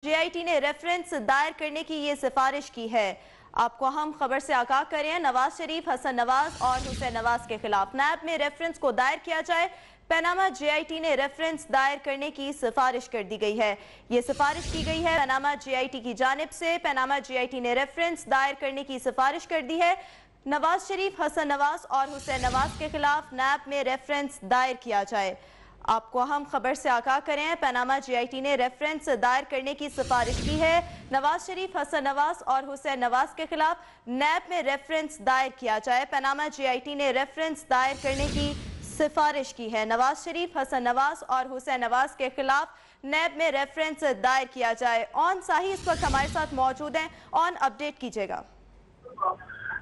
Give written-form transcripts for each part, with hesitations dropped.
JIT ने reference दायर करने की ये सिफारिश की है। आपको अहम खबर से आगाह करें, नवाज शरीफ, हसन नवाज और हुसैन नवाज के खिलाफ नैब में रेफरेंस को दायर किया जाए। पनामा जेआईटी ने रेफरेंस दायर करने की सिफारिश कर दी गई है। ये सिफारिश की गई है पनामा जेआईटी की जानिब से। पनामा जेआईटी ने रेफरेंस दायर करने की सिफारिश कर दी है। नवाज शरीफ, हसन नवाज और हुसैन नवाज के खिलाफ नैब में रेफरेंस दायर किया जाए। आपको अहम खबर से आगाह करें, पनामा जेआईटी ने रेफरेंस दायर करने की सिफारिश की है। नवाज शरीफ, हसन नवाज और हुसैन नवाज के खिलाफ नैब में रेफरेंस दायर किया जाए। पनामा जेआईटी ने रेफरेंस दायर करने की सिफारिश की है। नवाज शरीफ, हसन नवाज और हुसैन नवाज के खिलाफ नैब में रेफरेंस दायर किया जाए। ऑन साही इस वक्त हमारे साथ मौजूद हैं, ऑन अपडेट कीजिएगा।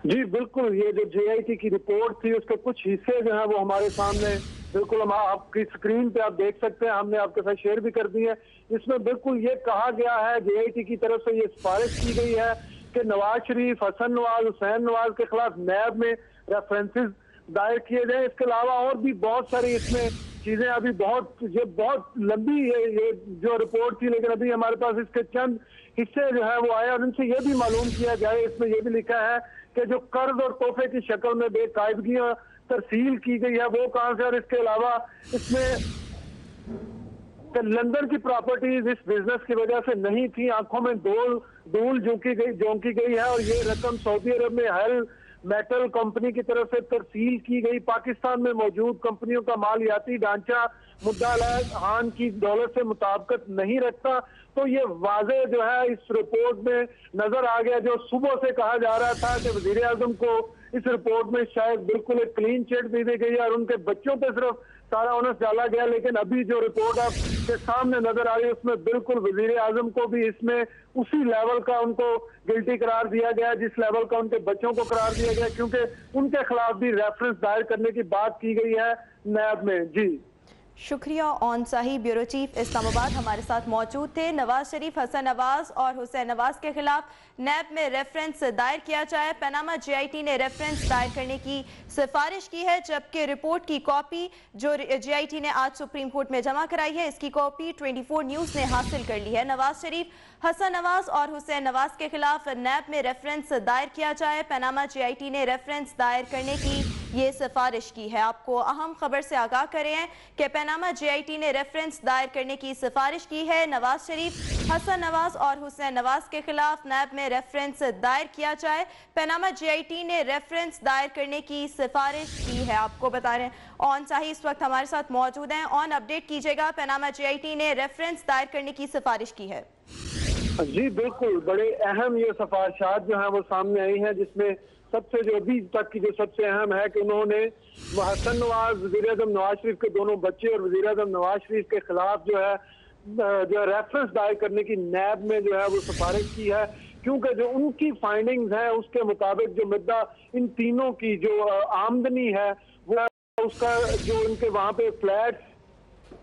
जी बिल्कुल, ये जो जेआईटी की रिपोर्ट थी उसके कुछ हिस्से जो है वो हमारे सामने बिल्कुल हम आपकी स्क्रीन पे आप देख सकते हैं, हमने आपके साथ शेयर भी कर दी है। इसमें बिल्कुल ये कहा गया है, जेआईटी की तरफ से ये सिफारिश की गई है कि नवाज शरीफ, हसन नवाज, हुसैन नवाज के खिलाफ नैब में रेफरेंसेस दायर किए जाए। इसके अलावा और भी बहुत सारी इसमें चीजें अभी बहुत लंबी ये जो रिपोर्ट थी, लेकिन अभी हमारे पास इसके चंद हिस्से जो है वो आए और उनसे ये भी मालूम किया जाए। इसमें ये भी लिखा है कि जो कर्ज और तोहफे की शक्ल में बेकायदगियां तरसील की गई है वो कहां से, और इसके अलावा इसमें लंदन की प्रॉपर्टीज इस बिजनेस की वजह से नहीं थी, आंखों में धूल झोंकी गई है और ये रकम सऊदी अरब में हेल मेटल कंपनी की तरफ से तरसील की गई। पाकिस्तान में मौजूद कंपनियों का मालियाती ढांचा मुद्दा हान की दौलत से मुताबिकत नहीं रखता। तो ये वाजे जो है इस रिपोर्ट में नजर आ गया। जो सुबह से कहा जा रहा था कि वजीर आजम को इस रिपोर्ट में शायद बिल्कुल एक क्लीन चिट दी गई है और उनके बच्चों पे सिर्फ सारा ओनस डाला गया, लेकिन अभी जो रिपोर्ट आपके सामने नजर आ रही है उसमें बिल्कुल वजीर आजम को भी इसमें उसी लेवल का उनको गिल्टी करार दिया गया जिस लेवल का उनके बच्चों को करार दिया गया, क्योंकि उनके खिलाफ भी रेफरेंस दायर करने की बात की गई है नैब में। जी शुक्रिया। ऑन साही ब्यूरो चीफ इस्लामाबाद हमारे साथ मौजूद थे। नवाज शरीफ, हसन नवाज और हुसैन नवाज के खिलाफ नैब में रेफरेंस दायर किया जाए। पनामा जेआईटी ने रेफरेंस दायर करने की सिफारिश की है, जबकि रिपोर्ट की कॉपी जो जेआईटी ने आज सुप्रीम कोर्ट में जमा कराई है, इसकी कॉपी 24 न्यूज ने हासिल कर ली है। नवाज शरीफ, हसन नवाज और हुसैन नवाज के खिलाफ नैब में रेफरेंस दायर किया जाए। पनामा जेआईटी ने रेफरेंस दायर करने की ये सिफारिश की है। आपको अहम खबर से आगाह करें कि पनामा जेआईटी ने रेफरेंस दायर करने की सिफारिश की है। नवाज शरीफ, हसन नवाज और हुसैन नवाज के खिलाफ नैब में रेफरेंस दायर किया जाए। पनामा जेआईटी ने रेफरेंस दायर करने की सिफारिश की है। आपको बता रहे हैं ऑन साही इस वक्त हमारे साथ मौजूद हैं, ऑन अपडेट कीजिएगा। पनामा जेआईटी ने रेफरेंस दायर करने की सिफारिश की है। जी बिल्कुल, बड़े अहम ये सिफारिशात जो है वो सामने आई हैं, जिसमें सबसे जो अभी तक की जो सबसे अहम है कि उन्होंने हसन नवाज, वजीर आजम नवाज शरीफ के दोनों बच्चे और वजीर आजम नवाज शरीफ के खिलाफ जो है रेफरेंस दायर करने की नैब में जो है वो सिफारिश की है, क्योंकि जो उनकी फाइंडिंग्स है उसके मुताबिक जो मुद्दा इन तीनों की जो आमदनी है वो उसका जो उनके वहाँ पे फ्लैट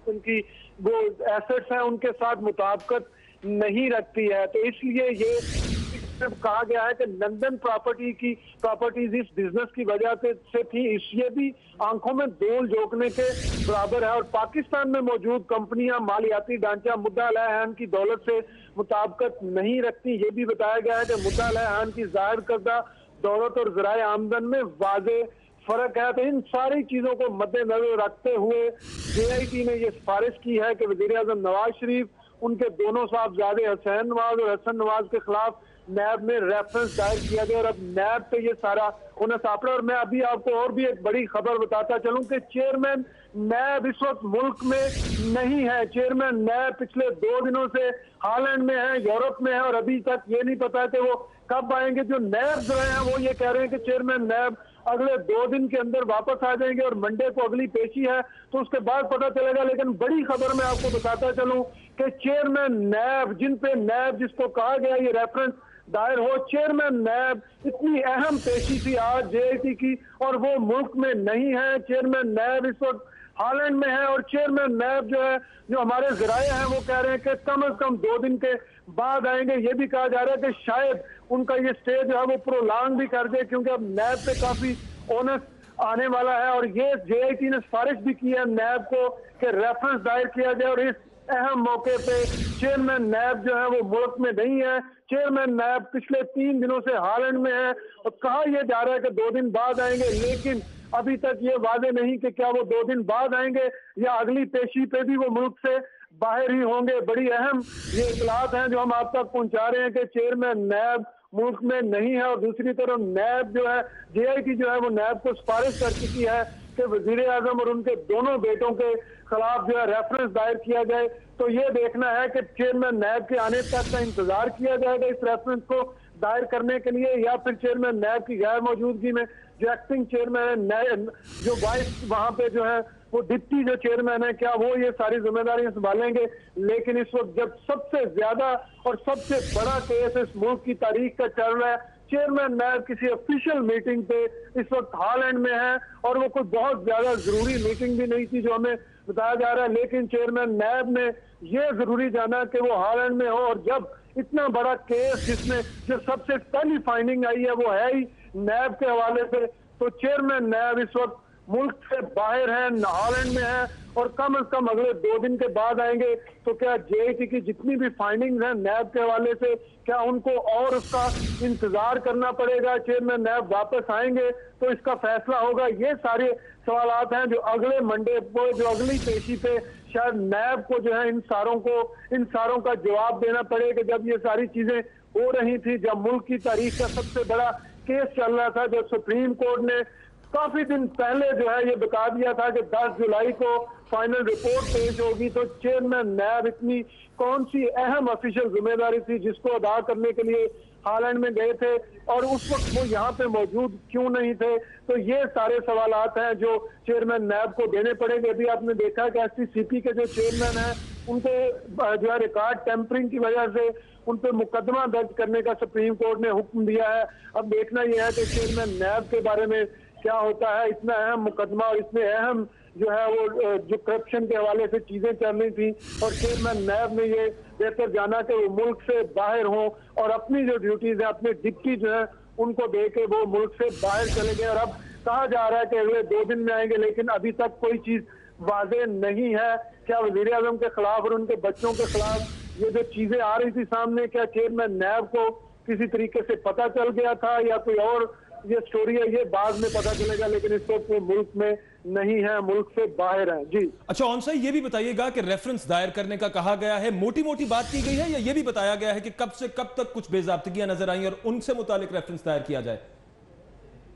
उनकी वो एसेट्स हैं उनके साथ मुताबिकत नहीं रखती है। तो इसलिए ये कहा गया है कि लंदन प्रॉपर्टीज इस बिजनेस की वजह से थी, इसलिए भी आंखों में धूल झोंकने के बराबर है। और पाकिस्तान में मौजूद कंपनियां मालियाती ढांचा मुद्दा अलहन की दौलत से मुताबिकत नहीं रखती। ये भी बताया गया है कि मुद्दा अलहन की जाहिर करदा दौलत और ज़राए आमदन में वाज़े फर्क है। तो इन सारी चीजों को मद्देनजर रखते हुए जेआईटी ने यह सिफारिश की है कि वजीर आजम नवाज शरीफ, उनके दोनों साहबजादे हुसैन नवाज और हसन नवाज के खिलाफ नैब में रेफरेंस दायर किया गया और अब नैब पे ये सारा उन्हें सापड़ा। और मैं अभी आपको और भी एक बड़ी खबर बताता चलूं कि चेयरमैन नैब इस वक्त मुल्क में नहीं है। चेयरमैन नैब पिछले 2 दिनों से हॉलैंड में है, यूरोप में है और अभी तक ये नहीं पता कि वो कब आएंगे। जो नैब जो है वो ये कह रहे हैं कि चेयरमैन नैब अगले 2 दिन के अंदर वापस आ जाएंगे और मंडे को अगली पेशी है तो उसके बाद पता चलेगा। लेकिन बड़ी खबर मैं आपको बताता चलूं कि चेयरमैन नैब, जिन पे नैब जिसको कहा गया ये रेफरेंस दायर हो, चेयरमैन नैब इतनी अहम पेशी थी आज जेआईटी की और वो मुल्क में नहीं है। चेयरमैन नैब इस वक्त हॉलैंड में है और चेयरमैन नैब जो है, जो हमारे जराये हैं वो कह रहे हैं कि कम से कम 2 दिन के बाद आएंगे। ये भी कहा जा रहा है कि शायद उनका ये स्टे जो है वो प्रोलॉन्ग भी कर दे, क्योंकि अब नैब पे काफी ओनस आने वाला है। और ये जेआईटी ने सिफारिश भी की है नैब को कि रेफरेंस दायर किया जाए और इस अहम मौके पे चेयरमैन नैब जो है वो मुल्क में नहीं है। चेयरमैन नैब पिछले 3 दिनों से हालैंड में है और कहा यह जा रहा है कि 2 दिन बाद आएंगे, लेकिन अभी तक ये वादे नहीं कि क्या वो 2 दिन बाद आएंगे या अगली पेशी पे भी वो मुल्क से बाहर ही होंगे। बड़ी अहम ये इतलात हैं जो हम आप तक पहुंचा रहे हैं कि चेयरमैन नैब मुल्क में नहीं है। और दूसरी तरफ नैब जो है, JIT जो है वो नैब को सिफारिश कर चुकी है कि वजीर आजम और उनके दोनों बेटों के खिलाफ जो है रेफरेंस दायर किया जाए। तो ये देखना है कि चेयरमैन नैब के आने तक का इंतजार किया जाएगा इस रेफरेंस को दायर करने के लिए, या फिर चेयरमैन नैब की गैर मौजूदगी में जो एक्टिंग चेयरमैन है, जो वाइस वहां पे जो है वो डिप्टी जो चेयरमैन है, क्या वो ये सारी जिम्मेदारियां संभालेंगे। लेकिन इस वक्त जब सबसे ज्यादा और सबसे बड़ा केस इस मुल्क की तारीख का चल रहा है, चेयरमैन नैब किसी ऑफिशियल मीटिंग पे इस वक्त हालैंड में है और वो कोई बहुत ज्यादा जरूरी मीटिंग भी नहीं थी जो हमें बताया जा रहा है, लेकिन चेयरमैन नैब ने ये जरूरी जाना कि वो हालैंड में हो। और जब इतना बड़ा केस जिसमें जो सबसे पहली फाइंडिंग आई है वो है ही नैब के हवाले से, तो चेयरमैन नैब इस वक्त मुल्क से बाहर है, हालैंड में है और कम से कम अगले 2 दिन के बाद आएंगे। तो क्या JIT की जितनी भी फाइंडिंग्स हैं नैब के हवाले से, क्या उनको और उसका इंतजार करना पड़ेगा? चेयरमैन नैब वापस आएंगे तो इसका फैसला होगा। ये सारे सवालात हैं जो अगले मंडे को, जो अगली पेशी पे शायद नैब को जो है इन सारों का जवाब देना पड़ेगा। जब ये सारी चीजें हो रही थी, जब मुल्क की तारीख का सबसे बड़ा केस चल रहा था, जब सुप्रीम कोर्ट ने काफी दिन पहले जो है ये बता दिया था कि 10 जुलाई को फाइनल रिपोर्ट पेश होगी, तो चेयरमैन नैब इतनी कौन सी अहम ऑफिशियल जिम्मेदारी थी जिसको अदा करने के लिए हालैंड में गए थे और उस वक्त वो यहाँ पे मौजूद क्यों नहीं थे? तो ये सारे सवालात हैं जो चेयरमैन नैब को देने पड़ेंगे। अभी आपने देखा कि STCP के जो चेयरमैन हैं उनको जो है रिकॉर्ड टेम्परिंग की वजह से उन पर मुकदमा दर्ज करने का सुप्रीम कोर्ट ने हुक्म दिया है। अब देखना यह है कि चेयरमैन नैब के बारे में क्या होता है। इतना अहम मुकदमा और इतने अहम जो है वो जो करप्शन के हवाले से चीजें चल रही थी और चेयरमैन नैब ने ये बेहतर जाना कि वो मुल्क से बाहर हों और अपनी जो ड्यूटीज है, अपने डिप्टी जो है उनको दे के वो मुल्क से बाहर चले गए। और अब कहा जा रहा है कि अगले 2 दिन में आएंगे, लेकिन अभी तक कोई चीज वाज़ेह नहीं है। क्या वजीर आजम के खिलाफ और उनके बच्चों के खिलाफ ये जो चीजें आ रही थी सामने, क्या चेयरमैन नैब को किसी तरीके से पता चल गया था या कोई और ये स्टोरी है, ये बाद में पता चलेगा। लेकिन इस वक्त वो मुल्क में नहीं है, मुल्क से बाहर है। जी अच्छा, ऑनसाई ये भी बताइएगा कि रेफरेंस दायर करने का कहा गया है, मोटी मोटी बात की गई है या ये भी बताया गया है कि कब से कब तक कुछ बेजाब्तगियां नजर आई और उनसे मुतालिक रेफरेंस दायर किया जाए?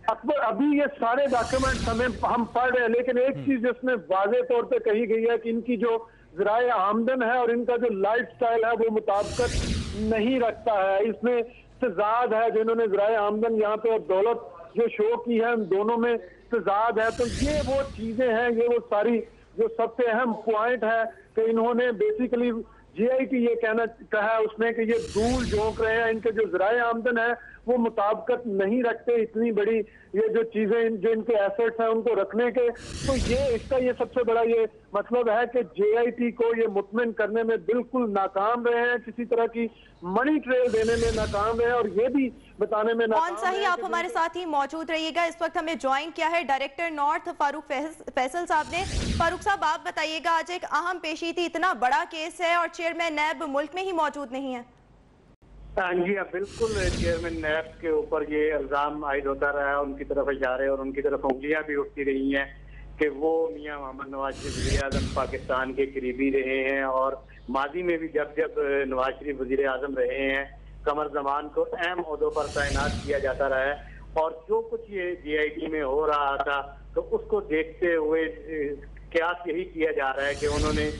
अकबर, अभी ये सारे डॉक्यूमेंट हम पढ़ रहे हैं, लेकिन एक चीज जिसमें वाज़ेह तौर पे कही गई है कि इनकी जो ज़राए आमदन है और इनका जो लाइफ स्टाइल है वो मुताबिकत नहीं रखता है। इसमें तजाद है, जिन्होंने ज़राए आमदन यहाँ पे और दौलत जो शो की है, उन दोनों में तजाद है। तो ये वो चीजें हैं, ये वो सारी जो सबसे अहम पॉइंट है कि इन्होंने बेसिकली JIT ये कहा है उसमें कि ये धूल झोंक रहे हैं, इनके जो ज़राए आमदन है वो मुताबिकत नहीं रखते इतनी बड़ी ये जो चीजें, जो इनके एसेट्स हैं उनको रखने के। तो ये इसका ये सबसे बड़ा ये मतलब है कि JIT को ये मुतमिन करने में बिल्कुल नाकाम रहे हैं, किसी तरह की मनी ट्रेल देने में नाकाम रहे हैं और ये भी बताने में नाकाम कौन सा ही आप हमारे साथ ही मौजूद रहिएगा। इस वक्त हमें ज्वाइन किया है डायरेक्टर नॉर्थ फारूक फैसल साहब ने। फारूक साहब, आप बताइएगा, आज एक अहम पेशी थी, इतना बड़ा केस है और चेयरमैन नैब मुल्क में ही मौजूद नहीं है। हाँ जी, बिल्कुल चेयरमैन नैब के ऊपर ये इल्जाम आयद होता रहा है, उनकी तरफ इशारे और उनकी तरफ उंगलियां भी उठती रही हैं कि वो मियां मोहम्मद नवाज शरीफ वज़ीर आज़म पाकिस्तान के करीबी रहे हैं और माजी में भी जब जब नवाज शरीफ वज़ीर आज़म रहे हैं कमर ज़मान को अहम ओहदों पर तैनात किया जाता रहा है। और जो कुछ ये JIT में हो रहा था तो उसको देखते हुए क्यास यही किया जा रहा है कि उन्होंने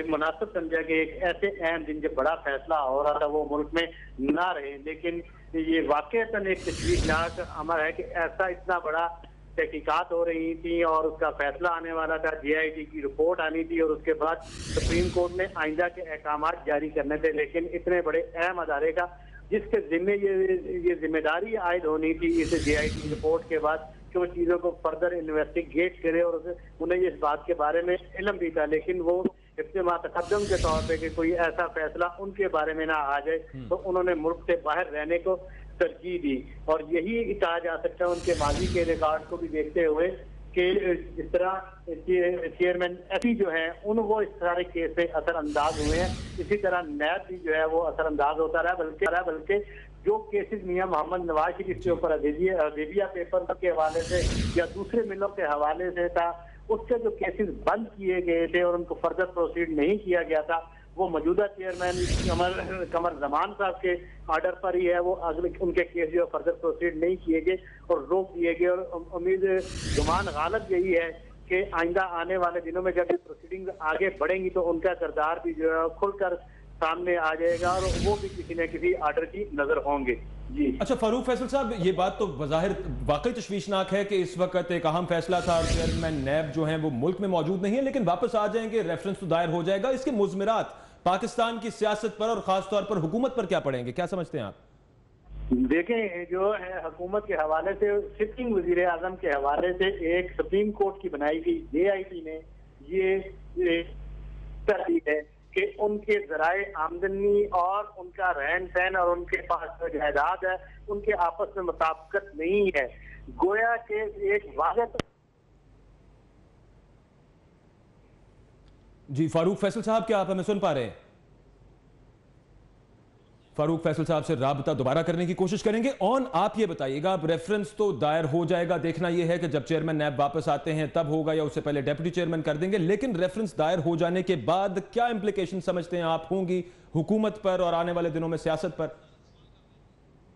मुनासिब समझा कि एक ऐसे अहम दिन जब बड़ा फैसला हो रहा था वो मुल्क में ना रहे। लेकिन ये वाकईतन एक तशवीशनाक अमर है कि ऐसा इतना बड़ा तहकीकात हो रही थी और उसका फैसला आने वाला था, JIT की रिपोर्ट आनी थी और उसके बाद सुप्रीम कोर्ट ने आइंदा के अहकाम जारी करने थे। लेकिन इतने बड़े अहम अदारे का जिसके जिम्मे ये जिम्मेदारी आयद होनी थी इस JIT रिपोर्ट के बाद कि वो चीज़ों को फर्दर इन्वेस्टिगेट करे और उन्हें इस बात के बारे में इल्म भी था, लेकिन वो इफ्तिमा तकद्दुम के तौर पे कि कोई ऐसा फैसला उनके बारे में ना आ जाए तो उन्होंने मुल्क से बाहर रहने को तरजीह दी। और यही कहा जा सकता है उनके माजी के रिकॉर्ड को भी देखते हुए कि जिस तरह चेयरमैन एफी जो है वो इस सारे केस से असरअंदाज हुए हैं, इसी तरह नैब भी जो है वो असरअंदाज होता रहा, बल्कि जो केसेस मियां मोहम्मद नवाज शरीफ के ऊपर हदीबिया पेपर के हवाले से या दूसरे मिलों के हवाले से था, उसके जो केसेस बंद किए गए थे और उनको फर्दर प्रोसीड नहीं किया गया था, वो मौजूदा चेयरमैन कमर जमान साहब के ऑर्डर पर ही है। वो अगले उनके केस जो फर्दर प्रोसीड नहीं किए गए और रोक दिए गए, और उम्मीद गुमान गालत यही है कि आइंदा आने वाले दिनों में जब प्रोसीडिंग आगे बढ़ेंगी तो उनका किरदार भी जो है खुलकर सामने आ जाएगा और वो भी किसी न किसी ऑर्डर की नजर होंगे। जी अच्छा फारूक फैसल साहब, ये बात तो बज़ाहिर वाकई तशवीशनाक है कि इस वक्त एक अहम फैसला था और चेयरमैन नैब जो हैं वो मुल्क में मौजूद नहीं है, लेकिन वापस आ जाएंगे, रेफरेंस तो दायर हो जाएगा। इसके मुज़मिरात पाकिस्तान की सियासत पर और खासतौर पर हुकूमत पर क्या पड़ेंगे, क्या समझते हैं आप? देखें, जो है हुकूमत के हवाले से, सिटिंग वजीर आजम के हवाले से एक सुप्रीम कोर्ट की बनाई गई JIT ने ये तरदीद है कि उनके जराए आमदनी और उनका रहन सहन और उनके पास जो जायदाद है उनके आपस में मुताबिकत नहीं है। गोया के एक वाज़ेह। जी फारूक फैसल साहब, क्या आप हमें सुन पा रहे हैं? फारूक फैसल साहब से राबता दोबारा करने की कोशिश करेंगे। आप ये बताइएगा, अब रेफरेंस तो दायर हो जाएगा, देखना यह है कि जब चेयरमैन नैब वापस आते हैं तब होगा या उससे पहले डेप्यूटी चेयरमैन कर देंगे, लेकिन रेफरेंस दायर हो जाने के बाद क्या इंप्लीकेशन समझते हैं आप होंगी हुकूमत पर और आने वाले दिनों में सियासत पर?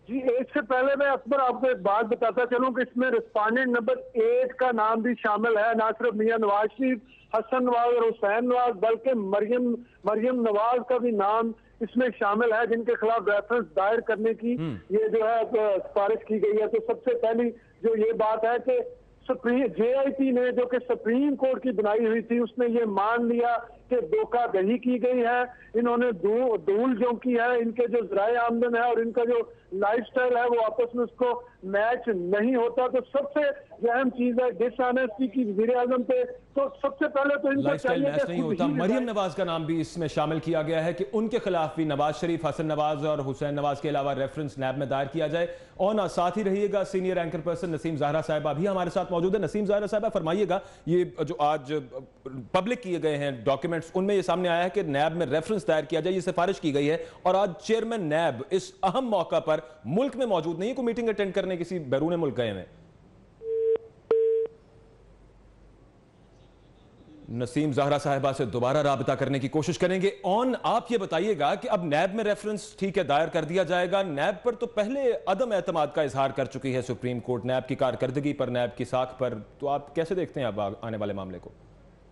जी, इससे पहले मैं अकबर आपको एक बात बताता चलूं कि इसमें रिस्पांडेंट नंबर 8 का नाम भी शामिल है। ना सिर्फ मियां नवाज शरीफ, हसन नवाज और हुसैन नवाज, बल्कि मरियम नवाज का भी नाम इसमें शामिल है, जिनके खिलाफ रेफरेंस दायर करने की ये जो है सिफारिश की गई है। तो सबसे पहली जो ये बात है कि JIT ने, जो कि सुप्रीम कोर्ट की बनाई हुई थी, उसने ये मान लिया कि धोखाधड़ी की गई है, इन्होंने धूल झोंकी है, इनके जो जराए आमदन है और इनका जो लाइफस्टाइल है वो आपस में उसको मैच नहीं होता। तो सबसे अहम चीज है डिसऑनेस्टी की वजीर आजम पे। तो सबसे पहले तो इनका लाइफस्टाइल मैच नहीं होता। मरियम नवाज का नाम भी इसमें शामिल किया गया है कि उनके खिलाफ भी नवाज शरीफ, हसन नवाज और हुसैन नवाज के अलावा रेफरेंस नैब में दायर किया जाए। और साथ ही रहिएगा, senior anchor person Naseem Zehra साहिबा भी हमारे साथ मौजूद है। नसीम ज़हरा साहिबा, फरमाइएगा, ये जो आज पब्लिक किए गए हैं डॉक्यूमेंट्स, उनमें ये सामने आया है कि नैब में रेफरेंस दायर किया जाए, ये सिफारिश की गई है, और आज चेयरमैन नैब इस अहम मौका पर मुल्क में मौजूद नहीं है, कोई मीटिंग अटेंड करने किसी बैरून मुल्क गए हैं। नसीम ज़हरा साहिबा से दोबारा राबता करने की कोशिश करेंगे। आप ये बताइएगा कि अब नैब में रेफरेंस ठीक है दायर कर दिया जाएगा, नैब पर तो पहले अदम एतमाद का इजहार कर चुकी है सुप्रीम कोर्ट, नैब की कारकर्दगी पर, नैब की साख पर, तो आप कैसे देखते हैं अब आने वाले मामले को?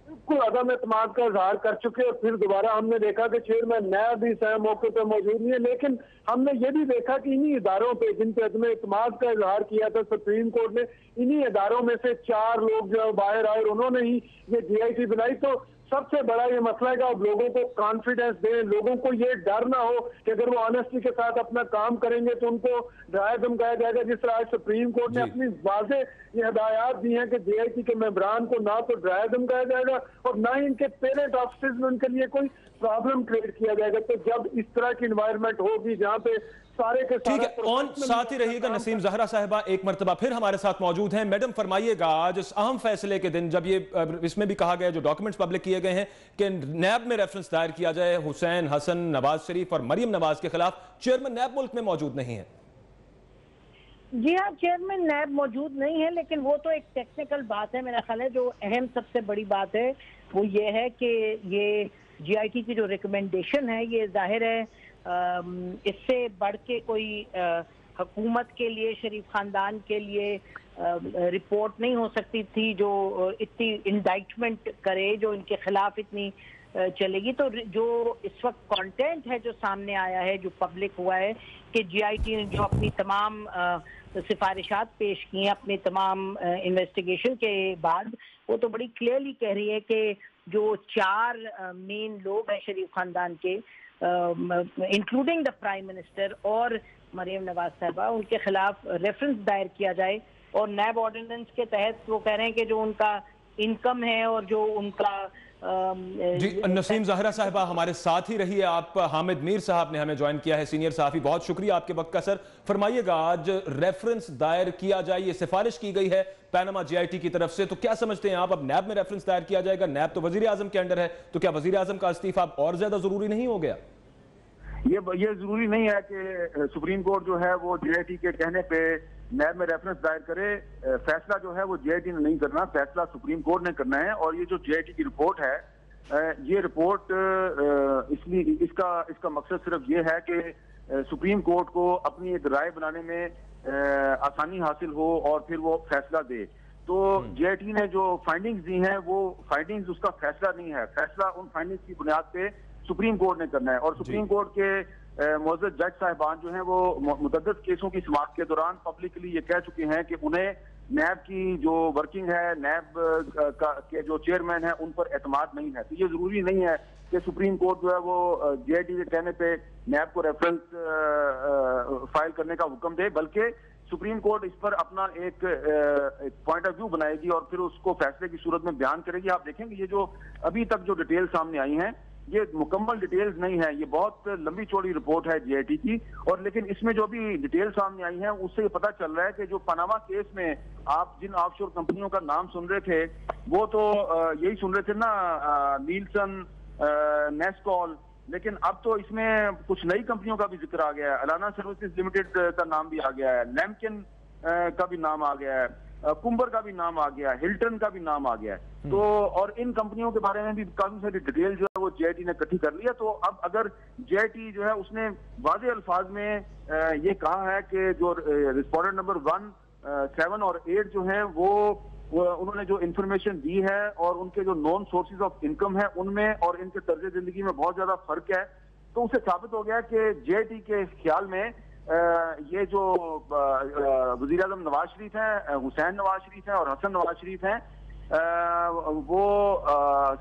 बिल्कुल अदम एतमाद का इजहार कर चुके और फिर दोबारा हमने देखा कि चेयरमैन नैब भी सही मौके पर मौजूद नहीं है। लेकिन हमने ये भी देखा कि इन्हीं इदारों पे जिन पे अदम एतमाद का इजहार किया था सुप्रीम कोर्ट ने, इन्हीं इदारों में से 4 लोग जो बाहर आए और उन्होंने ही ये JIT बनाई। तो सबसे बड़ा ये मसला है कि अब लोगों को कॉन्फिडेंस दें, लोगों को ये डर ना हो कि अगर वो ऑनेस्टी के साथ अपना काम करेंगे तो उनको डराया धमकाया जाएगा। जिस तरह आज सुप्रीम कोर्ट ने अपनी वाज़े ये हिदायत दी हैं कि JIT के मेंबरान को ना तो डराया धमकाया जाएगा और ना ही इनके पेरेंट ऑफिस में उनके लिए कोई प्रॉब्लम क्रिएट किया जाएगा। तो जब इस तरह की इन्वायरमेंट होगी जहाँ पे सारे के ठीक है, और साथ ही रहिएगा। नसीम ज़हरा साहिबा एक मरतबा फिर हमारे साथ मौजूद हैं। मैडम, फरमाइएगा, आज इस अहम फैसले के दिन जब ये इसमें भी कहा गया, जो डॉक्यूमेंट्स पब्लिक किए गए हैं कि नैब में रेफरेंस दायर किया जाए हुसैन, हसन, नवाज शरीफ और मरियम नवाज के खिलाफ, चेयरमैन नैब मुल्क में मौजूद नहीं है। जी हाँ, चेयरमैन नैब मौजूद नहीं है, लेकिन वो तो एक टेक्निकल बात है। मेरा ख्याल है जो अहम सबसे बड़ी बात है वो ये है कि ये JIT की जो रिकमेंडेशन है, ये जाहिर है इससे बढ़ के कोई हुकूमत के लिए, शरीफ खानदान के लिए रिपोर्ट नहीं हो सकती थी जो इतनी इंडाइटमेंट करे, जो इनके खिलाफ इतनी चलेगी। तो जो इस वक्त कंटेंट है जो सामने आया है, जो पब्लिक हुआ है कि JIT ने जो अपनी तमाम सिफारिशात पेश की हैं अपनी तमाम इन्वेस्टिगेशन के बाद, वो तो बड़ी क्लियरली कह रही है कि जो 4 मेन लोग हैं शरीफ खानदान के, इंक्लूडिंग द प्राइम मिनिस्टर और मरियम नवाज साहिबा, उनके खिलाफ रेफरेंस दायर किया जाए। और नैब ऑर्डिनेंस के तहत वो कह रहे हैं कि जो उनका इनकम है और जो उनका जी, नसीम ज़हरा साहिबा हमारे साथ ही रही है। आप हामिद मीर साहब ने हमें ज्वाइन किया है, सीनियर सहाफ़ी, बहुत शुक्रिया आपके वक्त का। सर फरमाइएगा, आज रेफरेंस दायर किया जाए, ये सिफारिश की गई है पैनामा JIT की तरफ से, तो क्या समझते हैं आप, अब नैब में रेफरेंस दायर किया जाएगा? नैब तो वजीर आजम के अंडर है, तो क्या वजीर आजम का इस्तीफा और ज्यादा जरूरी नहीं हो गया? ये जरूरी नहीं है कि सुप्रीम कोर्ट जो है वो JIT के कहने पे नैब में रेफरेंस दायर करे। फैसला जो है वो JIT ने नहीं करना, फैसला सुप्रीम कोर्ट ने करना है। और ये जो JIT की रिपोर्ट है, ये रिपोर्ट इसलिए इसका मकसद सिर्फ ये है कि सुप्रीम कोर्ट को अपनी एक राय बनाने में आसानी हासिल हो और फिर वो फैसला दे। तो JIT ने जो फाइंडिंग्स दी हैं वो फाइंडिंग्स उसका फैसला नहीं है, फैसला उन फाइंडिंग्स की बुनियाद पे सुप्रीम कोर्ट ने करना है। और सुप्रीम कोर्ट के मोअज़्ज़ज़ जज साहिबान जो हैं वो मुतअद्दिद केसों की समाअत के दौरान पब्लिकली ये कह चुके हैं कि उन्हें नैब की जो वर्किंग है, नैब के जो चेयरमैन है, उन पर एतमाद नहीं है। तो ये जरूरी नहीं है कि सुप्रीम कोर्ट जो है वो JIT के कहने पे नैब को रेफरेंस फाइल करने का हुक्म दे, बल्कि सुप्रीम कोर्ट इस पर अपना एक पॉइंट ऑफ व्यू बनाएगी और फिर उसको फैसले की सूरत में बयान करेगी। आप देखेंगे ये जो अभी तक जो डिटेल सामने आई हैं, ये मुकम्मल डिटेल्स नहीं है, ये बहुत लंबी चौड़ी रिपोर्ट है JIT की। और लेकिन इसमें जो भी डिटेल सामने आई है उससे ये पता चल रहा है कि जो पनामा केस में आप जिन ऑफशोर कंपनियों का नाम सुन रहे थे, वो तो यही सुन रहे थे ना, नीलसन, नेस्कॉल, लेकिन अब तो इसमें कुछ नई कंपनियों का भी जिक्र आ गया है। अलाना सर्विसेज लिमिटेड का नाम भी आ गया है, लैम्किन का भी नाम आ गया है, कुंबर का भी नाम आ गया है, हिल्टन का भी नाम आ गया है। तो और इन कंपनियों के बारे में भी काफी सारी डिटेल जो है वो JIT ने इकट्ठी कर लिया। तो अब अगर JIT जो है उसने वाज़े अल्फाज में ये कहा है कि जो रिस्पोंडेंट नंबर 1, 7 और 8 जो है वो उन्होंने जो इंफॉर्मेशन दी है और उनके जो नॉन सोर्सेज ऑफ इनकम है उनमें और इनके तर्ज जिंदगी में बहुत ज्यादा फर्क है, तो उससे साबित हो गया कि JIT के ख्याल में ये जो वजीर आजम नवाज शरीफ हैं, हुसैन नवाज शरीफ हैं और हसन नवाज शरीफ हैं, वो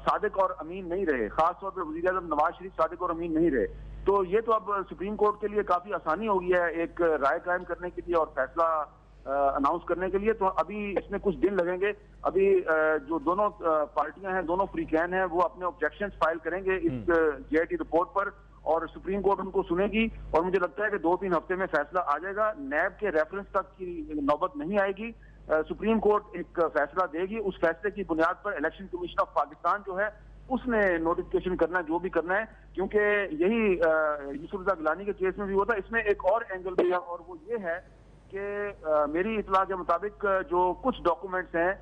सादिक और अमीन नहीं रहे। खास तौर पर वजीर आजम नवाज शरीफ सादिक और अमीन नहीं रहे। तो ये तो अब सुप्रीम कोर्ट के लिए काफी आसानी हो गई है एक राय कायम करने के लिए और फैसला अनाउंस करने के लिए। तो अभी इसमें कुछ दिन लगेंगे। अभी जो दोनों पार्टियां हैं, दोनों फ्रीकैन हैं, वो अपने ऑब्जेक्शंस फाइल करेंगे इस JIT रिपोर्ट पर और सुप्रीम कोर्ट उनको सुनेगी। और मुझे लगता है कि 2-3 हफ्ते में फैसला आ जाएगा। नैब के रेफरेंस तक की नौबत नहीं आएगी, सुप्रीम कोर्ट एक फैसला देगी। उस फैसले की बुनियाद पर इलेक्शन कमीशन ऑफ पाकिस्तान जो है उसने नोटिफिकेशन करना है, जो भी करना है, क्योंकि यही यूसुफ रज़ा गिलानी के केस में भी होता है। इसमें एक और एंगल भी है और वो ये है कि मेरी इत्तला के मुताबिक जो कुछ डॉक्यूमेंट्स हैं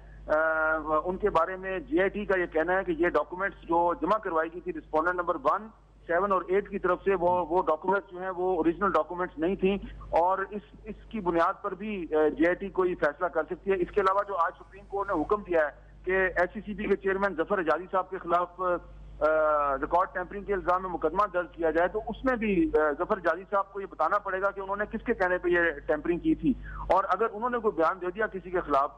उनके बारे में JIT का ये कहना है कि ये डॉक्यूमेंट्स जो जमा करवाई गई थी रिस्पोंडेंट नंबर 1, 7 और 8 की तरफ से, वो डॉक्यूमेंट्स जो हैं वो ओरिजिनल डॉक्यूमेंट्स नहीं थी और इसकी बुनियाद पर भी JIT कोई फैसला कर सकती है। इसके अलावा जो आज सुप्रीम कोर्ट ने हुक्म दिया है कि SCCB के चेयरमैन जफर एजाजी साहब के खिलाफ रिकॉर्ड टेम्परिंग के इल्जाम में मुकदमा दर्ज किया जाए, तो उसमें भी जफर एजाजी साहब को ये बताना पड़ेगा कि उन्होंने किसके कहने पे ये टेम्परिंग की थी। और अगर उन्होंने कोई बयान दे दिया किसी के खिलाफ,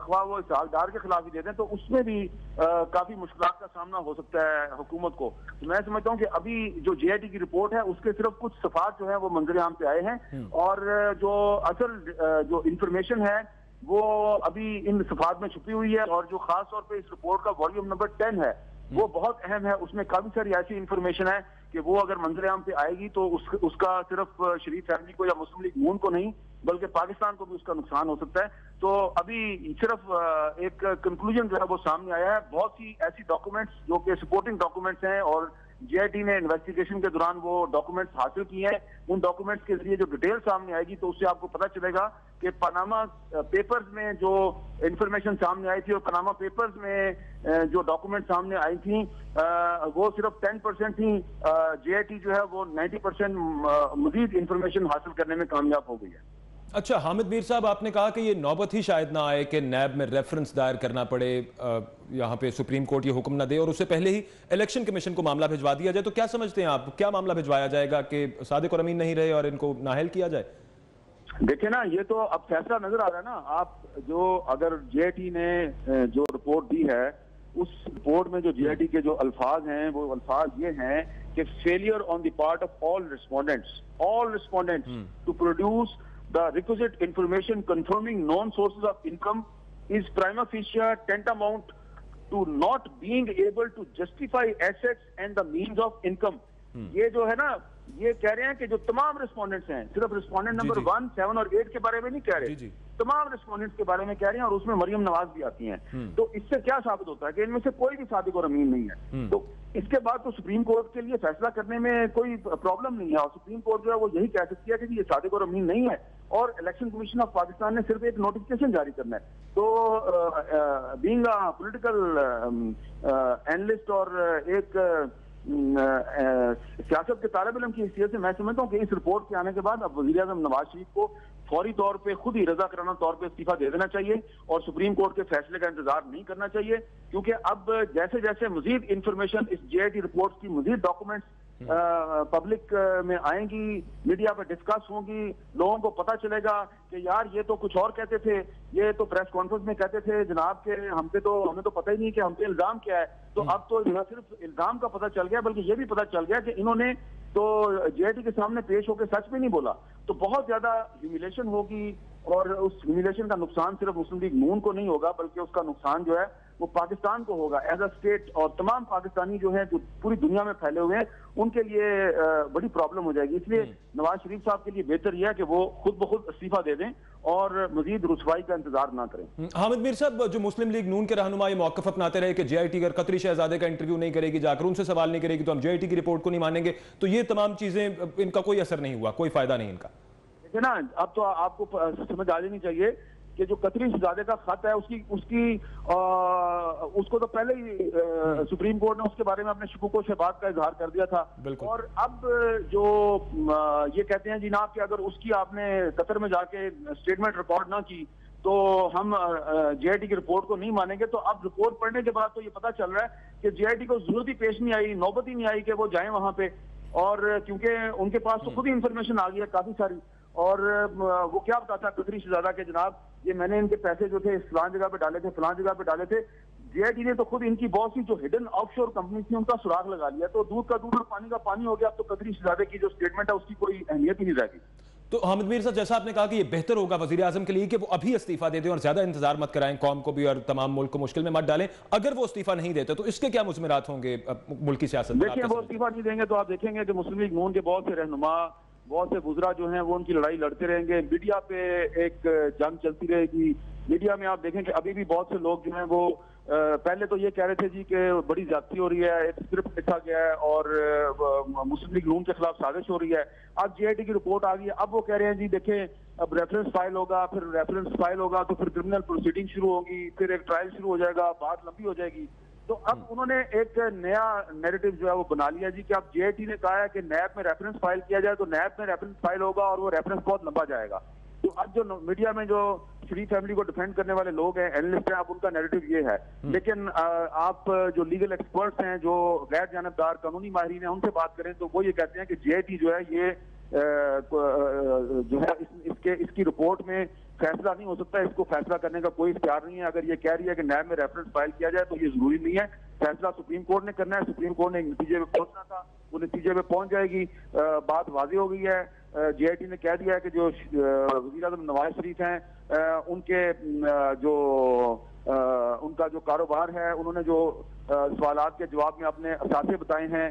ख्वाह वो इसहाकदार के खिलाफ ही दे दें, तो उसमें भी काफी मुश्किलात का सामना हो सकता है हुकूमत को। तो मैं समझता हूँ कि अभी जो JIT की रिपोर्ट है उसके सिर्फ कुछ सफात जो है वो मंजर आम पे आए हैं और जो असल जो इंफॉर्मेशन है वो अभी इन सफात में छुपी हुई है। और जो खास तौर पे इस रिपोर्ट का वॉल्यूम नंबर 10 है वो बहुत अहम है। उसमें काफी सारी ऐसी इंफॉर्मेशन है कि वो अगर मंजर आम पे आएगी तो उसका सिर्फ शरीफ फैमिली को या मुस्लिम लीग नून को नहीं बल्कि पाकिस्तान को भी उसका नुकसान हो सकता है। तो अभी सिर्फ एक कंक्लूजन जो है वो सामने आया है। बहुत सी ऐसी डॉक्यूमेंट्स जो कि सपोर्टिंग डॉक्यूमेंट्स हैं और JIT ने इन्वेस्टिगेशन के दौरान वो डॉक्यूमेंट्स हासिल किए हैं, उन डॉक्यूमेंट्स के जरिए जो डिटेल सामने आएगी तो उससे आपको पता चलेगा कि पनामा पेपर्स में जो इंफॉर्मेशन सामने आई थी और पनामा पेपर्स में जो डॉक्यूमेंट सामने आई थी वो सिर्फ 10% ही JIT जो है वो 90% मजीद इंफॉर्मेशन हासिल करने में कामयाब हो गई है। अच्छा हामिद मीर साहब, आपने कहा कि ये नौबत ही शायद ना आए कि नैब में रेफरेंस दायर करना पड़े, यहाँ पे सुप्रीम कोर्ट ये हुक्म ना दे और उससे पहले ही इलेक्शन कमीशन को मामला भिजवा दिया जाए। तो क्या समझते हैं आप, क्या मामला भिजवाया जाएगा कि सादिक और अमीन नहीं रहे और इनको नाअहल किया जाए? देखिए ना, ये तो अब फैसला नजर आ रहा है ना। आप जो अगर JIT ने जो रिपोर्ट दी है उस रिपोर्ट में जो JIT के जो अल्फाज हैं वो अल्फाज ये हैं कि failure on the part of all respondents to produce the requisite information confirming known sources of income is prima facie tantamount to not being able to justify assets and the means of income. ये जो है ना, ये कह रहे हैं कि जो तमाम रिस्पोंडेंट्स हैं, सिर्फ रिस्पोंडेंट नंबर 1, 7 और 8 के बारे में नहीं कह रहे, तमाम रिस्पोंडेंट्स के बारे में कह रहे हैं, और उसमें मरियम नवाज भी आती हैं। तो इससे क्या साबित होता है कि इनमें से कोई भी सादिक और अमीन नहीं है। तो इसके बाद तो सुप्रीम कोर्ट के लिए फैसला करने में कोई प्रॉब्लम नहीं है, और सुप्रीम कोर्ट जो है वो यही कह सकती है कि ये सादिक और अमीन नहीं है, और इलेक्शन कमीशन ऑफ पाकिस्तान ने सिर्फ एक नोटिफिकेशन जारी करना है। तो बीइंग अ पॉलिटिकल एनालिस्ट और एक सियासत के तालिब इल्म की हैसियत से मैं समझता हूँ कि इस रिपोर्ट के आने के बाद अब वज़ीर आज़म नवाज शरीफ को फौरी तौर पे खुद ही रजा कराना तौर पे इस्तीफा दे देना चाहिए, और सुप्रीम कोर्ट के फैसले का इंतजार नहीं करना चाहिए, क्योंकि अब जैसे जैसे मजीद इंफॉर्मेशन इस JIT रिपोर्ट की, मजीद डॉक्यूमेंट्स पब्लिक में आएंगी, मीडिया पे डिस्कस होंगी, लोगों को पता चलेगा कि यार ये तो कुछ और कहते थे, ये तो प्रेस कॉन्फ्रेंस में कहते थे जनाब के हमें तो पता ही नहीं कि हम पे इल्जाम क्या है। तो अब तो न सिर्फ इल्जाम का पता चल गया, बल्कि ये भी पता चल गया कि इन्होंने तो JIT के सामने पेश होकर सच भी नहीं बोला। तो बहुत ज्यादा ह्यूमिलेशन होगी, और उस ह्यूमिलेशन का नुकसान सिर्फ मुस्लिम लीग नून को नहीं होगा, बल्कि उसका नुकसान जो है वो पाकिस्तान को होगा एज अ स्टेट, और तमाम पाकिस्तानी जो है जो पूरी दुनिया में फैले हुए हैं उनके लिए बड़ी प्रॉब्लम हो जाएगी। इसलिए नवाज शरीफ साहब के लिए बेहतर यह है कि वो खुद ब खुद इस्तीफा दे दें और मजीद रुसवाई का इंतजार ना करें। हामिद मीर साहब, जो मुस्लिम लीग नून के रहनुमा ये मौक़िफ़ अपनाते रहे कि JIT अगर कतरी शहजादे का इंटरव्यू नहीं करेगी, जाकर उनसे सवाल नहीं करेगी, तो हम JIT की रिपोर्ट को नहीं मानेंगे, तो ये तमाम चीजें, इनका कोई असर नहीं हुआ, कोई फायदा नहीं इनका। देखिए ना, अब तो आपको समझ आ जानी चाहिए कि जो कतरी शहजादे का खत है उसको तो पहले ही सुप्रीम कोर्ट ने उसके बारे में अपने शुकूक व शबात का इजहार कर दिया था, और अब जो ये कहते हैं जनाब कि अगर उसकी आपने कतर में जाके स्टेटमेंट रिकॉर्ड ना की तो हम JIT की रिपोर्ट को नहीं मानेंगे। तो अब रिपोर्ट पढ़ने के बाद तो ये पता चल रहा है कि JIT को जरूरत ही पेश नहीं आई, नौबत ही नहीं आई कि वो जाए वहां पे, और क्योंकि उनके पास तो खुद ही इंफॉर्मेशन आ गई है काफी सारी। और वो क्या बताता कतरी शहजादा के जनाब ये मैंने इनके पैसे जो थे फलां जगह पे डाले थे, फलां जगह पे डाले थे। JIT ने तो खुद इनकी बहुत सी जो हिडन ऑफशोर कंपनी थी उनका सुराग लगा लिया, तो दूध का दूध और पानी का पानी हो गया। अब तो कतरी शहजादे की जो स्टेटमेंट है उसकी कोई अहमियत ही नहीं रहेगी। तो हामिद मीर साहब, जैसा आपने कहा कि ये बेहतर होगा वजीर आजम के लिए कि वो अभी इस्तीफा दे दें और ज्यादा इंतजार मत कराएं, कौम को भी और तमाम मुल्क को मुश्किल में मत डालें। अगर वो इस्तीफा नहीं देते तो इसके क्या मुज़मरात होंगे मुल्क की सियासत में? देखिए, वो इस्तीफा नहीं देंगे तो आप देखेंगे कि मुस्लिम लीग नून के बहुत से रहनुमा, बहुत से बुजुर्ग जो हैं वो उनकी लड़ाई लड़ते रहेंगे, मीडिया पे एक जंग चलती रहेगी। मीडिया में आप देखेंगे अभी भी बहुत से लोग जो हैं वो पहले तो ये कह रहे थे जी कि बड़ी ज्यादती हो रही है, एक स्क्रिप्ट लिखा गया है और मुस्लिम लीग नून के खिलाफ साजिश हो रही है। अब JIT की रिपोर्ट आ गई है, अब वो कह रहे हैं जी देखें अब रेफरेंस फाइल होगा, फिर रेफरेंस फाइल होगा तो फिर क्रिमिनल प्रोसीडिंग शुरू होगी, फिर एक ट्रायल शुरू हो जाएगा, बात लंबी हो जाएगी। तो अब उन्होंने एक नया नैरेटिव जो है वो बना लिया जी कि अब JIT ने कहा है कि नैब में रेफरेंस फाइल किया जाए, तो नैब में रेफरेंस फाइल होगा और वो रेफरेंस बहुत लंबा जाएगा। तो अब जो मीडिया में जो शरीफ फैमिली को डिफेंड करने वाले लोग हैं, एनालिस्ट हैं, अब उनका नैरेटिव ये है। लेकिन आप जो लीगल एक्सपर्ट्स हैं, जो गैर जानबदार कानूनी माहिरीन हैं, उनसे बात करें तो वो ये कहते हैं कि JIT जो है ये जो है इसकी रिपोर्ट में फैसला नहीं हो सकता, इसको फैसला करने का कोई इख्तियार नहीं है। अगर ये कह रही है कि नैब में रेफरेंस फाइल किया जाए तो ये जरूरी नहीं है, फैसला सुप्रीम कोर्ट ने करना है। सुप्रीम कोर्ट ने एक नतीजे पे पहुंचना था, वो नतीजे पे पहुंच जाएगी, बात वाज़ेह हो गई है। JIT ने कह दिया है कि जो वज़ीर आज़म नवाज शरीफ हैं उनके जो उनका जो कारोबार है, उन्होंने जो सवालात के जवाब में अपने असासे बताए हैं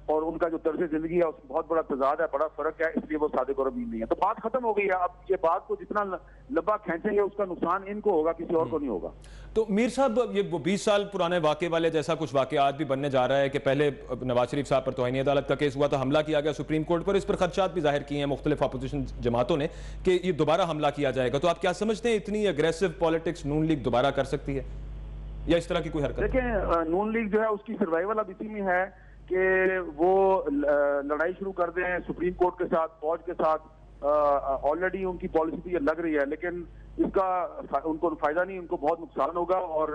और उनका जो तर्ज जिंदगी है उसमें बहुत बड़ा तजाद है, बड़ा फर्क है, इसलिए वो सादिक और अमीन नहीं है। तो बात खत्म हो गई है। अब ये बात को जितना लंबा खींचेंगे उसका नुकसान इनको होगा, किसी और को नहीं होगा। तो मीर साहब, ये वो 20 साल पुराने वाक़े वाले जैसा कुछ वाक़यात भी बनने जा रहा है कि पहले नवाज शरीफ साहब पर तौहीन अदालत का केस हुआ था, हमला किया गया सुप्रीम कोर्ट पर, इस पर खदशात भी जाहिर किए हैं मुख्तलिफ अपोजिशन जमातों ने कि ये दोबारा हमला किया जाएगा। तो आप क्या समझते हैं, इतनी अग्रेसिव पॉलिटिक्स नून लीग दोबारा कर सकती है या इस तरह की कोई हरकत? देखिए, नून लीग जो है उसकी सर्वाइवल अब इसी में है कि वो लड़ाई शुरू कर दें सुप्रीम कोर्ट के साथ, फौज के साथ। ऑलरेडी उनकी पॉलिसी ये लग रही है, लेकिन इसका उनको फायदा नहीं, उनको बहुत नुकसान होगा। और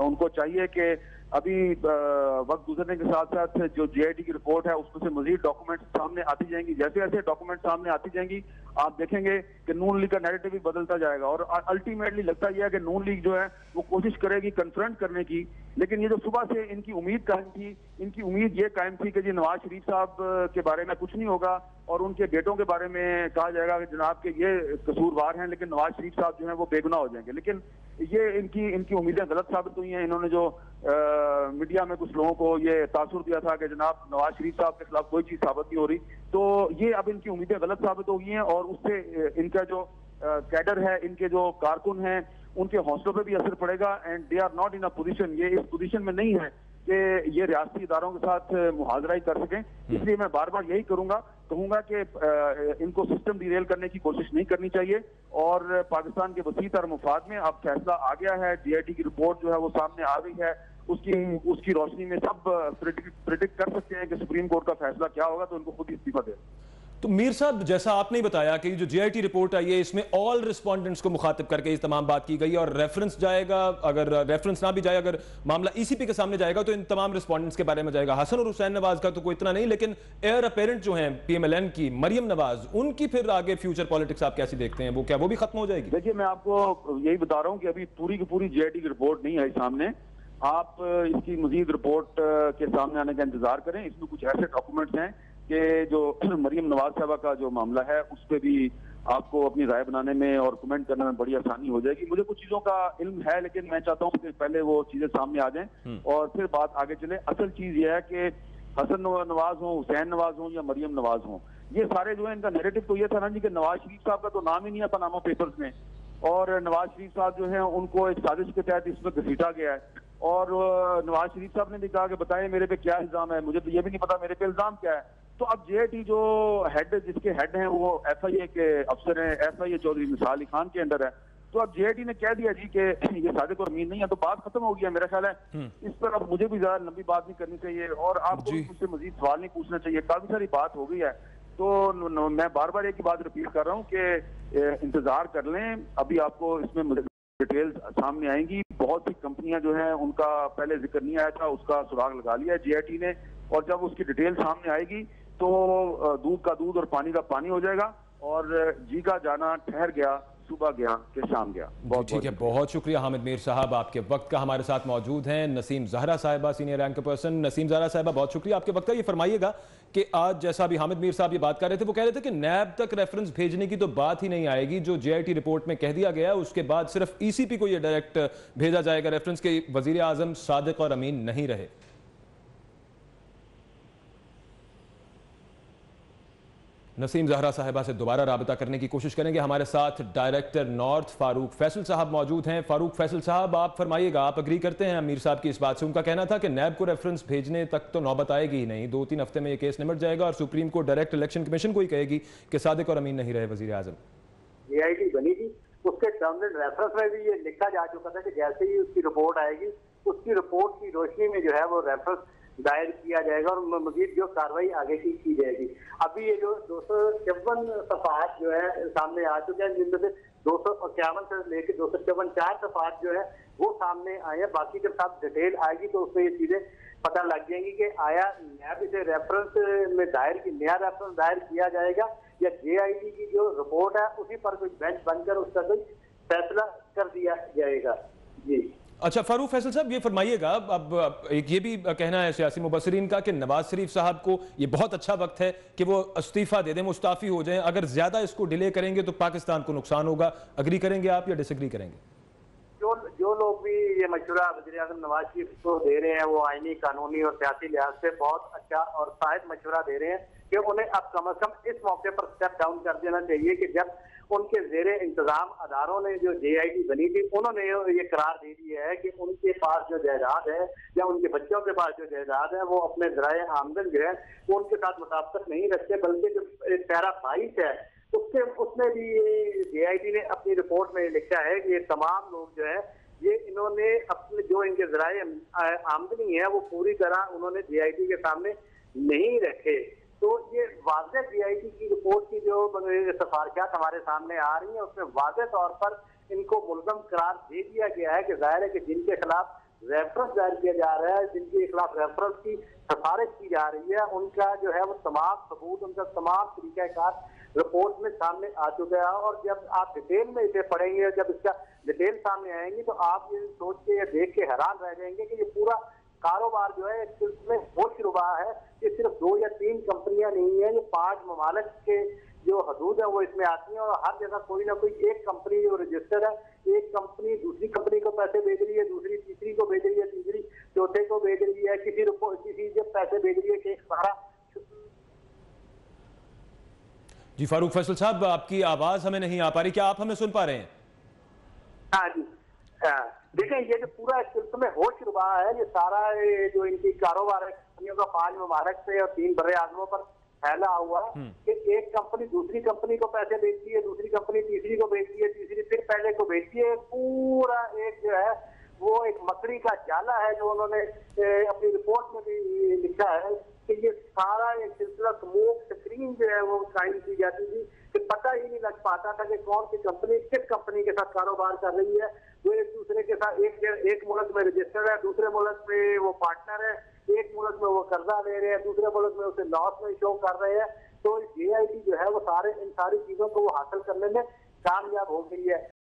उनको चाहिए कि अभी वक्त गुजरने के साथ साथ जो JIT की रिपोर्ट है उसमें से मजीद डॉक्यूमेंट्स सामने आती जाएंगी। जैसे जैसे डॉक्यूमेंट सामने आती जाएंगी आप देखेंगे कि नून लीग का नैरेटिव भी बदलता जाएगा। और अल्टीमेटली लगता यह है कि नून लीग जो है वो कोशिश करेगी कन्फ्रंट करने की लेकिन ये जो सुबह से इनकी उम्मीद कायम थी, इनकी उम्मीद ये कायम थी कि जी नवाज शरीफ साहब के बारे में कुछ नहीं होगा और उनके बेटों के बारे में कहा जाएगा कि जनाब के ये कसूरवार हैं, लेकिन नवाज शरीफ साहब जो हैं वो बेगुनाह हो जाएंगे। लेकिन ये इनकी उम्मीदें गलत साबित हुई हैं। इन्होंने जो मीडिया में कुछ लोगों को ये तासुर दिया था कि जनाब नवाज शरीफ साहब के खिलाफ कोई चीज साबित नहीं हो रही, तो ये अब इनकी उम्मीदें गलत साबित हो गई हैं और उससे इनका जो कैडर है, इनके जो कारकुन हैं, उनके हौसलों पे भी असर पड़ेगा। And they are not in a position, ये इस पोजीशन में नहीं है कि ये रियासती इदारों के साथ मुहाजरा ही कर सकें। इसलिए मैं बार बार यही कहूंगा कि इनको सिस्टम डिरेल करने की कोशिश नहीं करनी चाहिए और पाकिस्तान के वसी तर मुफाद में अब फैसला आ गया है। GIT की रिपोर्ट जो है वो सामने आ गई है, उसकी रोशनी में सब प्रिडिक्ट कर सकते हैं कि सुप्रीम कोर्ट का फैसला क्या होगा, तो उनको खुद ही इस्तीफा दे। तो मीर साहब, जैसा आपने बताया कि जो GIT रिपोर्ट आई है इसमें ऑल रिस्पोंडेंट्स को मुखातिब करके इस तमाम बात की गई और रेफरेंस जाएगा, अगर रेफरेंस ना भी जाए, अगर मामला ECP के सामने जाएगा तो इन तमाम रिस्पोंडेंट्स के बारे में जाएगा। हसन और हुसैन नवाज का तो कोई इतना नहीं, लेकिन एयर अपेरेंट जो हैं PMLN की मरियम नवाज, उनकी फिर आगे फ्यूचर पॉलिटिक्स आप कैसे देखते हैं? वो क्या वो भी खत्म हो जाएगी? देखिए, मैं आपको यही बता रहा हूँ कि अभी पूरी की पूरी GIT की रिपोर्ट नहीं आई सामने। आप इसकी मजीद रिपोर्ट के सामने आने का इंतजार करें। इसमें कुछ ऐसे डॉक्यूमेंट्स हैं कि जो मरियम नवाज साहबा का जो मामला है उस पर भी आपको अपनी राय बनाने में और कमेंट करने में बड़ी आसानी हो जाएगी। मुझे कुछ चीजों का इल्म है, लेकिन मैं चाहता हूँ कि पहले वो चीजें सामने आ जाएं और फिर बात आगे चले। असल चीज ये है कि हसन नवाज हो, हुसैन नवाज हो या मरियम नवाज हो, ये सारे जो है इनका नैरेटिव तो ये था ना जी कि नवाज शरीफ साहब का तो नाम ही नहीं है पनामा पेपर्स में, और नवाज शरीफ साहब जो है उनको एक साजिश के तहत इसमें घसीटा गया है। और नवाज शरीफ साहब ने भी कहा कि बताएं मेरे पे क्या इल्जाम है, मुझे तो ये भी नहीं पता मेरे पे इल्जाम क्या है। तो अब GIT जो हेड, जिसके हेड हैं वो FIA के अफसर हैं, FIA चौधरी निसार अली खान के अंडर है। तो अब GIT ने कह दिया जी कि ये सादिक और अमीन नहीं है, तो बात खत्म हो गया। मेरा ख्याल है इस पर अब मुझे भी ज्यादा लंबी बात नहीं करनी चाहिए और आपको मुझसे मजीद सवाल नहीं पूछना चाहिए। काफी सारी बात हो गई है, तो मैं बार बार एक ही बात रिपीट कर रहा हूँ कि इंतजार कर लें। अभी आपको इसमें डिटेल्स सामने आएंगी। बहुत सी कंपनियां जो हैं उनका पहले जिक्र नहीं आया था, उसका सुराग लगा लिया है GIT ने, और जब उसकी डिटेल सामने आएगी तो दूध का दूध और पानी का पानी हो जाएगा और जी का जाना ठहर गया, सुबह गया कि शाम गया। बहुत ठीक है, बहुत शुक्रिया हामिद मीर साहब, आपके वक्त का। हमारे साथ मौजूद हैं नसीम जहरा साहिबा, senior anchor person. Naseem Zahra साहिबा, बहुत शुक्रिया आपके वक्त का। ये फरमाइएगा कि आज जैसा अभी हामिद मीर साहब ये बात कर रहे थे, वो कह रहे थे कि नैब तक रेफरेंस भेजने की तो बात ही नहीं आएगी। जो GIT रिपोर्ट में कह दिया गया है उसके बाद सिर्फ ECP को ये डायरेक्ट भेजा जाएगा रेफरेंस के, वजीर आजम सादिक और अमीन नहीं रहे। नसीम जहरा साहिबा से दोबारा राबता करने की कोशिश करेंगे। हमारे साथ डायरेक्टर नॉर्थ फारूक फैसल साहब मौजूद हैं। फारूक फैसल साहब, आप फरमाइएगा, आप अग्री करते हैं अमीर साहब की इस बात से? उनका कहना था कि नैब को रेफरेंस भेजने तक तो नौबत आएगी ही नहीं, 2-3 हफ्ते में ये केस निमट जाएगा और supreme court direct election commission को ही कहेगी कि सादिक और अमीन नहीं रहे वजीर आजम। GIT बनी थी, उसके टर्म्स एंड रेफरेंस में भी ये लिखा जा चुका था कि जैसे ही उसकी रिपोर्ट आएगी, उसकी रिपोर्ट की रोशनी में जो है वो रेफरेंस दायर किया जाएगा और मजीद जो कार्रवाई आगे की जाएगी। अभी ये जो 254 सफात जो है सामने आ चुके हैं, जिनमें से 251 से लेकर 254 4 सफात जो है वो सामने आए हैं। बाकी जब साथ डिटेल आएगी तो उसमें ये चीजें पता लग जाएंगी कि आया नैब इसे रेफरेंस में नया रेफरेंस दायर किया जाएगा या GIT की जो रिपोर्ट है उसी पर कोई बेंच बनकर उसका कोई फैसला कर दिया जाएगा। जी अच्छा, फारूक फैसल साहब, ये फरमाइएगा, अब एक ये भी कहना है सियासी मुबसरीन का कि नवाज शरीफ साहब को ये बहुत अच्छा वक्त है कि वो इस्तीफा दे दें, मुस्ताफी हो जाएं। अगर ज्यादा इसको डिले करेंगे तो पाकिस्तान को नुकसान होगा। अग्री करेंगे आप या डिसएग्री करेंगे? जो लोग भी ये मशवरा वज़ीर आज़म नवाज शरीफ को दे रहे हैं वो आईनी, कानूनी और सियासी लिहाज से बहुत अच्छा और शायद मशवरा दे रहे हैं कि उन्हें अब कम अज कम इस मौके पर स्टेप डाउन कर देना चाहिए कि जब उनके जेरे इंतजाम अदारों ने जो GIT बनी थी, उन्होंने ये करार दे दिया है कि उनके पास जो जायदाद है या उनके बच्चों के पास जो जायदाद है वो अपने ज़राए आमदन जो है वो उनके साथ मुताबिकत नहीं रखते, बल्कि जो पैरा 22 है उसमें भी GIT ने अपनी रिपोर्ट में लिखा है कि ये तमाम लोग जो है ये इन्होंने अपने जो इनके ज़राए आमदनी है वो पूरी तरह उन्होंने GIT के सामने नहीं रखे। तो ये वाज़ेह GIT की रिपोर्ट की जो सिफारिशात हमारे सामने आ रही हैं उसमें वाज़ेह तौर पर इनको मुल्ज़म करार दे दिया गया है कि जाहिर है कि जिनके खिलाफ रेफरेंस दायर किया जा रहा है, जिनके खिलाफ रेफरेंस की सिफारिश की जा रही है, उनका जो है वो तमाम सबूत, उनका तमाम तरीक़ाकार रिपोर्ट में सामने आ चुका है। और जब आप डिटेल में इसे पढ़ेंगे, जब इसका डिटेल सामने आएंगी, तो आप ये सोच के या देख के हैरान रह जाएंगे कि ये पूरा कारोबार जो है इसमें होशरुबा है। ये सिर्फ 2 या 3 कंपनियां नहीं है, ये 5 ममालिक के जो हदूद है वो इसमें आती है, और हर जगह कोई ना कोई एक कंपनी जो रजिस्टर्ड है, एक कंपनी दूसरी कंपनी को पैसे भेज रही है, दूसरी तीसरी को भेज रही है, तीसरी चौथे को भेज रही है, किसी जब पैसे भेज रही है कि एक सारा। जी फारूक फैसल साहब, आपकी आवाज हमें नहीं आ पा रही, क्या आप हमें सुन पा रहे हैं? हाँ जी, देखें ये जो पूरा सिलसिले में होशरुबा है, ये सारा जो इनकी कारोबार है कंपनियों का 5 ममालिक पे और 3 बड़े आजमों पर फैला हुआ है कि एक कंपनी दूसरी कंपनी को पैसे बेचती है, दूसरी कंपनी तीसरी को बेचती है, तीसरी फिर पहले को बेचती है। पूरा एक जो है वो एक मकड़ी का जाला है, जो उन्होंने अपनी रिपोर्ट में भी लिखा है कि ये सारा एक सिलसिला स्मोक स्क्रीन जो है वो कायम की जाती थी कि पता ही नहीं लग पाता था कि कौन सी कंपनी किस कंपनी के साथ कारोबार कर रही है। वो एक दूसरे के साथ एक मुल्क में रजिस्टर्ड है, दूसरे मुल्क में वो पार्टनर है, एक मुल्क में वो कर्जा ले रहे हैं, दूसरे मुल्क में उसे लॉस में शो कर रहे हैं। तो JIT जो है वो इन सारी चीजों को वो हासिल करने में कामयाब हो गई है।